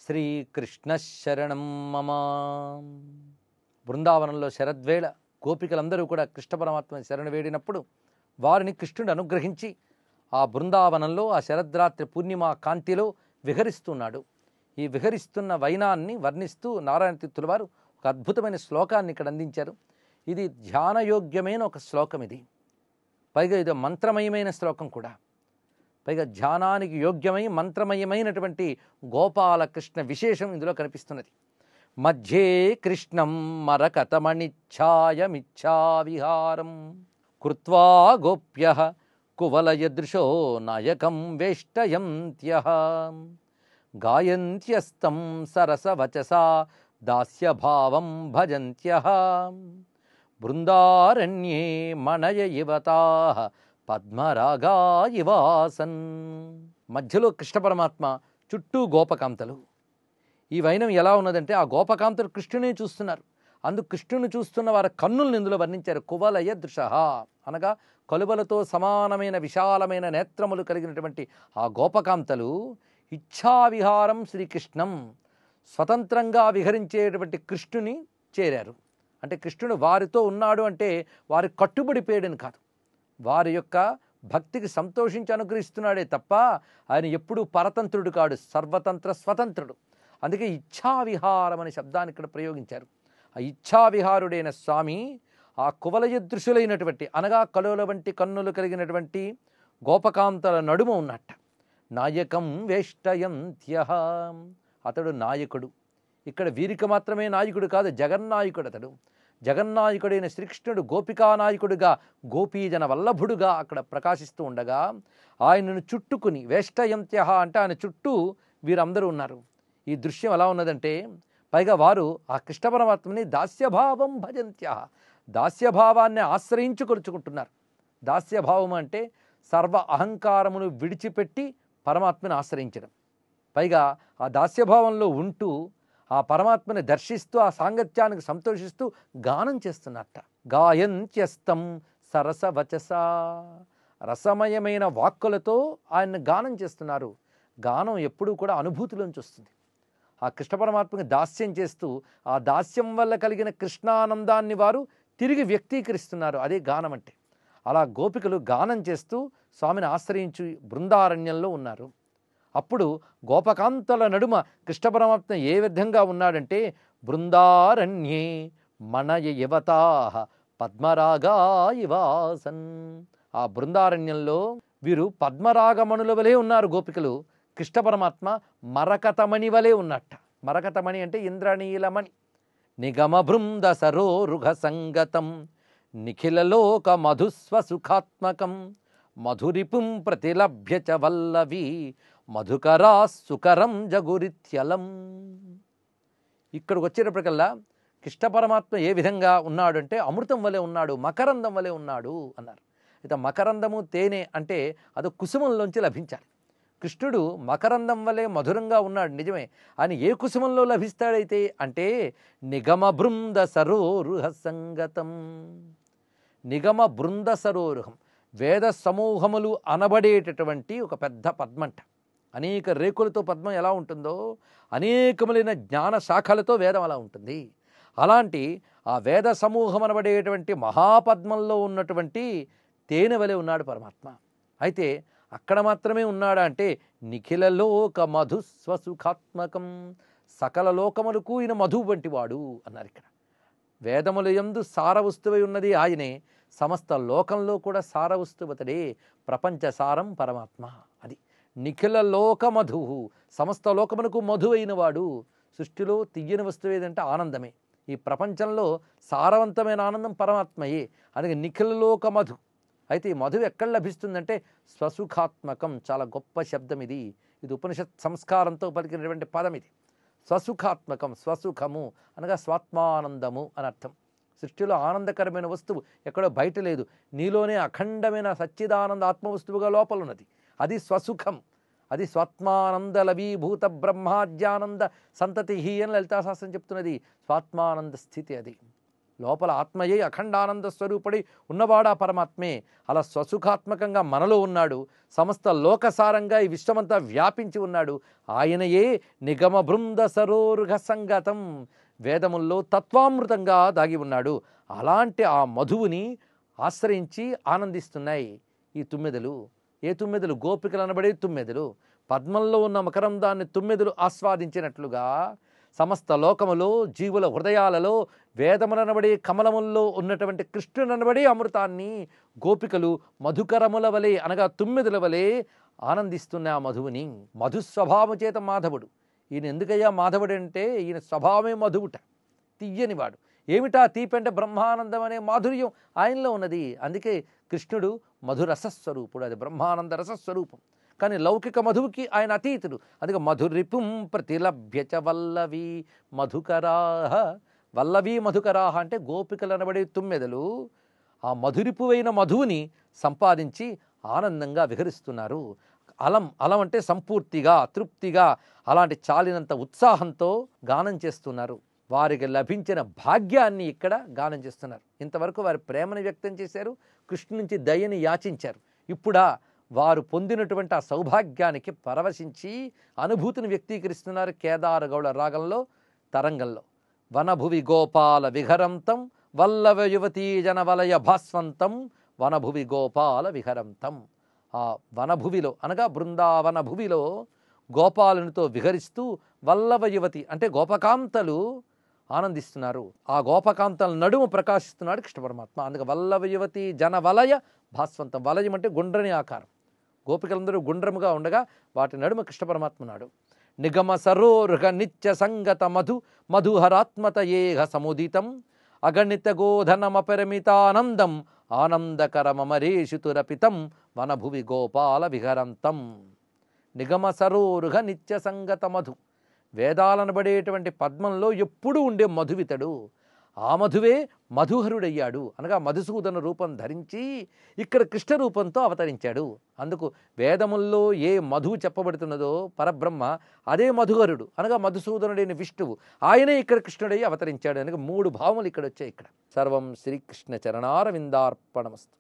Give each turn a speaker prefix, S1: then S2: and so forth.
S1: శ్రీకృష్ణ శరణం మమ. బృందావనంలో శరద్వేళ గోపికలందరూ కూడా కృష్ణ పరమాత్మని శరణ వేడినప్పుడు వారిని కృష్ణుడు అనుగ్రహించి ఆ బృందావనంలో ఆ శరద్రాత్రి పూర్ణిమ కాంతిలో విహరిస్తున్నాడు. ఈ విహరిస్తున్న వైనాన్ని వర్ణిస్తూ నారాయణ తీర్థుల వారు ఒక అద్భుతమైన శ్లోకాన్ని ఇక్కడ అందించారు. ఇది ధ్యానయోగ్యమైన ఒక శ్లోకం. ఇది పైగా ఇది మంత్రమయమైన శ్లోకం కూడా. పైగా ధ్యానానికి యోగ్యమై మంత్రమయమైనటువంటి గోపాలకృష్ణ విశేషం ఇందులో కనిపిస్తున్నది. మధ్యే కృష్ణం మరకతమణిఛాయమిచ్ఛావిహారం కృత్వా గోప్యః కువలయదృశో నాయకం వేష్టయంత్యః గాయంత్యస్తం సరసవచసా దాస్యభావం భజంత్యః బృందారణ్యే మణయ ఇవతాః పద్మరాగా ఇవాసన్. మధ్యలో కృష్ణ పరమాత్మ, చుట్టూ గోపకాంతలు. ఈ వైనం ఎలా ఉన్నదంటే ఆ గోపకాంతలు కృష్ణుని చూస్తున్నారు. అందుకు కృష్ణుని చూస్తున్న వారి కన్నులను ఇందులో వర్ణించారు. కువలయ దృశ అనగా కలుబలతో సమానమైన విశాలమైన నేత్రములు కలిగినటువంటి ఆ గోపకాంతలు ఇచ్ఛావిహారం శ్రీకృష్ణం, స్వతంత్రంగా విహరించేటువంటి కృష్ణుని చేరారు. అంటే కృష్ణుడు వారితో ఉన్నాడు అంటే వారి కట్టుబడిపోయాడని కాదు, వారి యొక్క భక్తికి సంతోషించి అనుగ్రహిస్తున్నాడే తప్ప ఆయన ఎప్పుడూ పరతంత్రుడు కాడు, సర్వతంత్ర స్వతంత్రుడు. అందుకే ఇచ్ఛావిహారం అనే శబ్దాన్ని ఇక్కడ ప్రయోగించారు. ఆ ఇచ్ఛావిహారుడైన స్వామి ఆ కువలయదృశులైనటువంటి అనగా కలువల వంటి కన్నులు కలిగినటువంటి గోపకాంతల నడుమ ఉన్నట్ట. నాయకం వేష్టయంత్యః, అతడు నాయకుడు. ఇక్కడ వీరికి మాత్రమే నాయకుడు కాదు, జగన్నాయకుడు అతడు. జగన్నాయకుడైన శ్రీకృష్ణుడు గోపికానాయకుడుగా గోపీజన వల్లభుడుగా అక్కడ ప్రకాశిస్తూ ఉండగా ఆయనను చుట్టుకుని వేష్టయంత్యః అంటే ఆయన చుట్టూ వీరందరూ ఉన్నారు. ఈ దృశ్యం ఎలా ఉన్నదంటే పైగా వారు ఆ కృష్ణ పరమాత్మని దాస్యభావం భజంత్యః, దాస్యభావాన్ని ఆశ్రయించి కొలుచుకుంటున్నారు. దాస్యభావం అంటే సర్వ అహంకారమును విడిచిపెట్టి పరమాత్మని ఆశ్రయించడం. పైగా ఆ దాస్యభావంలో ఉంటూ ఆ పరమాత్మని దర్శిస్తూ ఆ సాంగత్యానికి సంతోషిస్తూ గానం చేస్తున్నట్ట. గాయంత్యస్తం సరసవచస, రసమయమైన వాక్కులతో ఆయన్ని గానం చేస్తున్నారు. గానం ఎప్పుడూ కూడా అనుభూతిలోంచి వస్తుంది. ఆ కృష్ణ పరమాత్మకి దాస్యం చేస్తూ ఆ దాస్యం వల్ల కలిగిన కృష్ణానందాన్ని వారు తిరిగి వ్యక్తీకరిస్తున్నారు. అదే గానం అంటే. అలా గోపికలు గానం చేస్తూ స్వామిని ఆశ్రయించి బృందారణ్యంలో ఉన్నారు. అప్పుడు గోపకాంతల నడుమ కృష్ణ పరమాత్మ ఏ విధంగా ఉన్నాడంటే బృందారణ్యే మణయ యువతాః పద్మరాగా ఇవాసన్. ఆ బృందారణ్యంలో వీరు పద్మరాగమణుల వలె ఉన్నారు గోపికలు. కృష్ణ పరమాత్మ మరకతమణి వలె ఉన్నట్ట. మరకతమణి అంటే ఇంద్రనీలమణి. నిగమ బృంద సరోరుహ సంగతం నిఖిలలోక మధుస్వసుఖాత్మకం మధురిపుం ప్రతిలభ్య చ వల్లవి మధుకరా సుకరం జగురిత్యలం. ఇక్కడికి వచ్చేటప్పటికల్లా కృష్ణ పరమాత్మ ఏ విధంగా ఉన్నాడు అంటే అమృతం వలె ఉన్నాడు, మకరందం వలె ఉన్నాడు అన్నారు. అయితే మకరందము తేనె అంటే అది కుసుమంలోంచి లభించాలి. కృష్ణుడు మకరందం వలె మధురంగా ఉన్నాడు నిజమే, అని ఏ కుసుమంలో లభిస్తాడైతే అంటే నిగమ బృంద సరోరుహ సంగతం. నిగమ బృంద సరోరుహం వేద సమూహములు అనబడేటటువంటి ఒక పెద్ద పద్మంట. అనేక రేకులతో పద్మం ఎలా ఉంటుందో అనేకములైన జ్ఞాన శాఖలతో వేదం అలా ఉంటుంది. అలాంటి ఆ వేద సమూహం అనబడేటువంటి మహాపద్మంలో ఉన్నటువంటి తేనె వలె ఉన్నాడు పరమాత్మ. అయితే అక్కడ మాత్రమే ఉన్నాడా అంటే నిఖిలలోక మధుస్వసుఖాత్మకం, సకల లోకములకు ఈయన మధువు వంటి వాడు అన్నారు. ఇక్కడ వేదముల యందు సారవస్తువై ఉన్నది ఆయనే, సమస్త లోకంలో కూడా సారవస్తువతడే, ప్రపంచ సారం పరమాత్మ. అది నిఖిల లోక మధువు, సమస్త లోకమునకు మధువైన వాడు. సృష్టిలో తియ్యని వస్తువు ఏదంటే ఆనందమే. ఈ ప్రపంచంలో సారవంతమైన ఆనందం పరమాత్మయే. అందుకే నిఖిల లోక మధు. అయితే ఈ మధువు ఎక్కడ లభిస్తుందంటే స్వసుఖాత్మకం. చాలా గొప్ప శబ్దం ఇది. ఇది ఉపనిషత్ సంస్కారంతో పలికినటువంటి పదం ఇది. స్వసుఖాత్మకం, స్వసుఖము అనగా స్వాత్మానందము అని అర్థం. సృష్టిలో ఆనందకరమైన వస్తువు ఎక్కడో బయట లేదు, నీలోనే అఖండమైన సచ్చిదానంద ఆత్మవస్తువుగా లోపల ఉన్నది. అది స్వసుఖం, అది స్వాత్మానంద లవీభూత బ్రహ్మాద్యానంద సంతతి అని లలితాశాస్త్రం చెప్తున్నది. స్వాత్మానంద స్థితి అది. లోపల ఆత్మయే అఖండానంద స్వరూపుడై ఉన్నవాడా పరమాత్మే. అలా స్వసుఖాత్మకంగా మనలో ఉన్నాడు. సమస్త లోకసారంగా ఈ విశ్వమంతా వ్యాపించి ఉన్నాడు. ఆయనయే నిగమ బృంద సరోరుహ సంగతం, వేదముల్లో తత్వామృతంగా దాగి ఉన్నాడు. అలాంటి ఆ మధువుని ఆశ్రయించి ఆనందిస్తున్నాయి ఈ తుమ్మెదలు. ఏ తుమ్మెదలు? గోపికలు అనబడే తుమ్మెదలు. పద్మంలో ఉన్న మకరందాన్ని తుమ్మెదలు ఆస్వాదించినట్లుగా సమస్త లోకములో జీవుల హృదయాలలో వేదములనబడే కమలముల్లో ఉన్నటువంటి కృష్ణుననబడే అమృతాన్ని గోపికలు మధుకరముల వలె అనగా తుమ్మెదుల వలె ఆనందిస్తున్న ఆ మధువుని. మధు స్వభావం చేత మాధవుడు. ఈయన ఎందుకయ్యా మాధవుడు అంటే ఈయన స్వభావమే మధువుట, తీయనివాడు. ఏమిటా తీపి అంటే బ్రహ్మానందం అనే మాధుర్యం ఆయనలో ఉన్నది. అందుకే కృష్ణుడు మధురసస్వరూపుడు, అది బ్రహ్మానంద రసస్వరూపం. కానీ లౌకిక మధువుకి ఆయన అతీతుడు. అందుకే మధురిపుం ప్రతిలభ్యచ వల్లవి మధుకరాహ. వల్లవి మధుకరాహ అంటే గోపికలు అనబడే తుమ్మెదలు ఆ మధురిపువైన మధువుని సంపాదించి ఆనందంగా విహరిస్తున్నారు. అలం అంటే సంపూర్తిగా, తృప్తిగా, అలాంటి చాలినంత ఉత్సాహంతో గానం చేస్తున్నారు. వారికి లభించిన భాగ్యాన్ని ఇక్కడ గానం చేస్తున్నారు. ఇంతవరకు వారి ప్రేమను వ్యక్తం చేశారు, కృష్ణు నుంచి దయని యాచించారు. ఇప్పుడా వారు పొందినటువంటి ఆ సౌభాగ్యానికి పరవశించి అనుభూతిని వ్యక్తీకరిస్తున్నారు కేదారగౌడ రాగంలో, తరంగంలో. వనభువి గోపాల విహరంతం వల్లవ యువతీ జనవలయ భాస్వంతం వనభువి గోపాల విహరంతం. ఆ వనభువిలో అనగా బృందావన భువిలో గోపాలునితో విహరిస్తూ వల్లవ యువతి అంటే గోపకాంతలు ఆనందిస్తున్నారు. ఆ గోపకాంతల నడుము ప్రకాశిస్తున్నాడు కృష్ణ పరమాత్మ. అందుకే వల్లవ యువతి జనవలయ భాస్వంతం. వలయం అంటే గుండ్రని ఆకారం. గోపికలందరూ గుండ్రముగా ఉండగా వాటి నడుమ కృష్ణ పరమాత్మ నాడు. నిగమ సరోరుహ నిత్య సంగత మధుహరాత్మత ఏహ సముదితం అగణిత గోధనమపరిమితానందం ఆనందకరమరేషుతురపితం వనభువి గోపాల విహరంతం. నిగమ సరోరుహ నిత్య సంగత మధు, వేదాలనబడేటువంటి పద్మంలో ఎప్పుడూ ఉండే మధువితడు. ఆ మధువే మధుహరుడయ్యాడు అనగా మధుసూదన రూపం ధరించి ఇక్కడ కృష్ణ రూపంతో అవతరించాడు. అందుకు వేదముల్లో ఏ మధువు చెప్పబడుతున్నదో పరబ్రహ్మ అదే మధుహరుడు అనగా మధుసూదనుడైన విష్ణువు. ఆయనే ఇక్కడ కృష్ణుడై అవతరించాడు. అనగా 3 భావములు ఇక్కడ వచ్చాయి. ఇక్కడ సర్వం శ్రీకృష్ణ చరణారవిందార్పణమస్తు.